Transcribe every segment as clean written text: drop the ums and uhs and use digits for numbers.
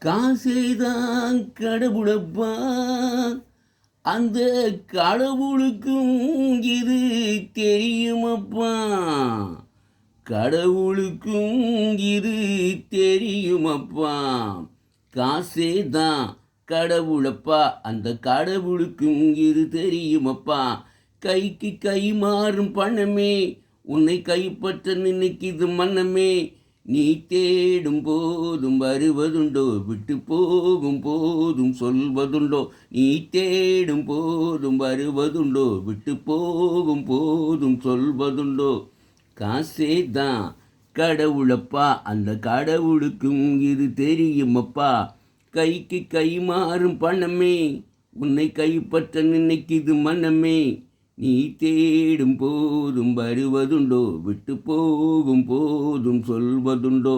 காசேதான் கடவுளப்பா, அந்த கடவுளுக்கும் இது தெரியுமப்பா. கடவுளுக்கும் இது தெரியுமப்பா. காசேதான் கடவுளப்பா, அந்த கடவுளுக்கும் இது தெரியுமப்பா. கைக்கு கை மாறும் பணமே, உன்னை கைப்பற்ற நினைக்குது மன்னமே. நீ தேடும் போதும் வருவதுண்டோ, விட்டு போகும் போதும் சொல்வதுண்டோ. நீ தேடும் போதும் வருவதுண்டோ, விட்டு போகும் போதும் சொல்வதுண்டோ. காசே தான் கடவுளப்பா, அந்த கடவுளுக்கும் இது தெரியுமப்பா. கைக்கு கை மாறும் பணமே, உன்னை கைப்பற்ற நினைக்குது மனமே. நீ தேடும் போதும் வருவதுண்டோ, விட்டு போகும் போதும் சொல்வதுண்டோ.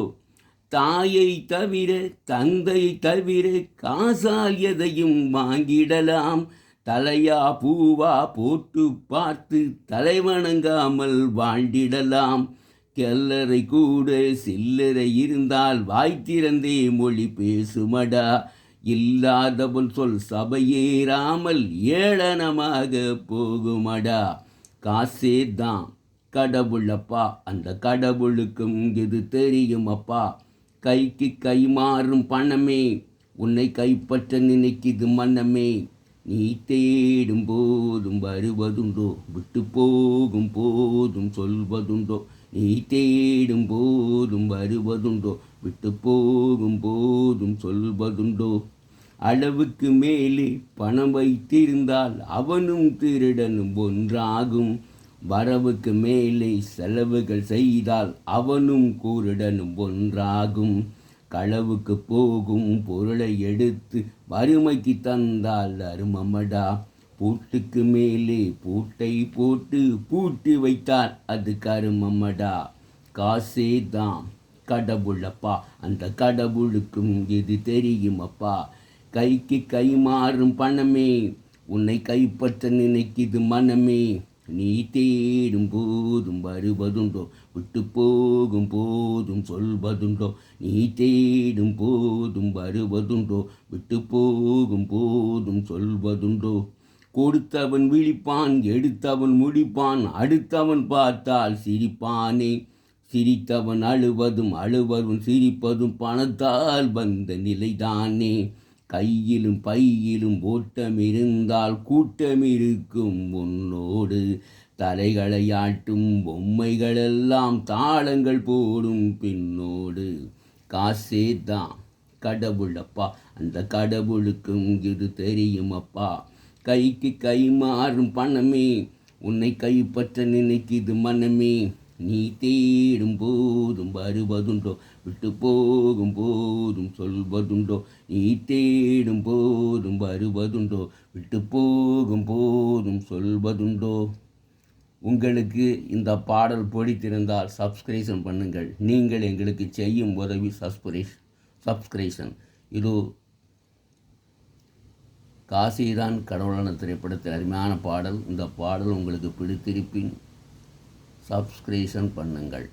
தாயை தவிர தந்தை தவிர காசால் எதையும் வாங்கிடலாம். தலையா பூவா போட்டு பார்த்து தலைவணங்காமல் வாழ்ந்திடலாம். கல்லறை கூட சில்லறை இருந்தால் வாய்த்திறந்தே மொழி பேசுமடா. இல்லாதவன் சொல் சபையேறாமல் ஏளனமாக போகுமடா. காசே தான் கடவுளப்பா, அந்த கடவுளுக்கும் இது தெரியுமப்பா. கைக்கு கை மாறும் பணமே, உன்னை கைப்பற்ற நினைக்குது மனமே. நீ தேடும் போதும் வருவதுண்டோ, விட்டு போகும் போதும் சொல்வதுண்டோ. நீ தேடும் போதும் வருவதுண்டோ, விட்டு போகும் போதும் சொல்வதுண்டோ. அளவுக்கு மேலே பணம் வைத்திருந்தால் அவனும் திருடனும் ஒன்றாகும். வரவுக்கு மேலே செலவுகள் செய்தால் அவனும் குருடனும் ஒன்றாகும். களவுக்கு போகும் பொருளை எடுத்து வறுமைக்கு தந்தால் அருமமடா. பூட்டுக்கு மேலே பூட்டை போட்டு பூட்டி வைத்தால் அது கருமமடா. காசே தான் கடவுளப்பா, அந்த கடவுளுக்கும் இது தெரியுமப்பா. கைக்கு கை மாறும் பணமே, உன்னை கைப்பற்ற நினைக்குது மனமே. நீ தேடும் போதும் வருவதுண்டோ, விட்டு போகும் போதும் சொல்வதுண்டோ. நீ தேடும் போதும் வருவதுண்டோ, விட்டு போகும் போதும் சொல்வதுண்டோ. கொடுத்தவன் விழிப்பான், எடுத்தவன் முடிப்பான், அடுத்தவன் பார்த்தால் சிரிப்பானே. சிரித்தவன் அழுவதும் அழுவதும் சிரிப்பதும் பணத்தால் வந்த நிலைதானே. கையிலும் பையிலும் ஓட்டம் இருந்தால் கூட்டம் இருக்கும் உன்னோடு. தலைகளை ஆட்டும் பொம்மைகளெல்லாம் தாளங்கள் போடும் பின்னோடு. காசே தான் கடவுளப்பா, அந்த கடவுளுக்கும் இது தெரியுமப்பா. கைக்கு கை மாறும் பணமே, உன்னை கைப்பற்ற நினைக்குது மனமே. நீ தேடும் போதும் வருவதுண்டோ, விட்டு போகும் போதும் சொல்வதுண்டோ. நீ தேடும் போதும் வருவதுண்டோ, விட்டு போகும் போதும் சொல்வதுண்டோ. உங்களுக்கு இந்த பாடல் பிடித்திருந்தால் சப்ஸ்கிரைஷன் பண்ணுங்கள். நீங்கள் எங்களுக்கு செய்யும் உதவி சப்ஸ்கிரைஷன். இது காசிதான் கடவுளான திரைப்படத்தில் அருமையான பாடல். இந்த பாடல் உங்களுக்கு பிடித்திருப்பின் சப்ஸ்கிரைஷன் பண்ணுங்கள்.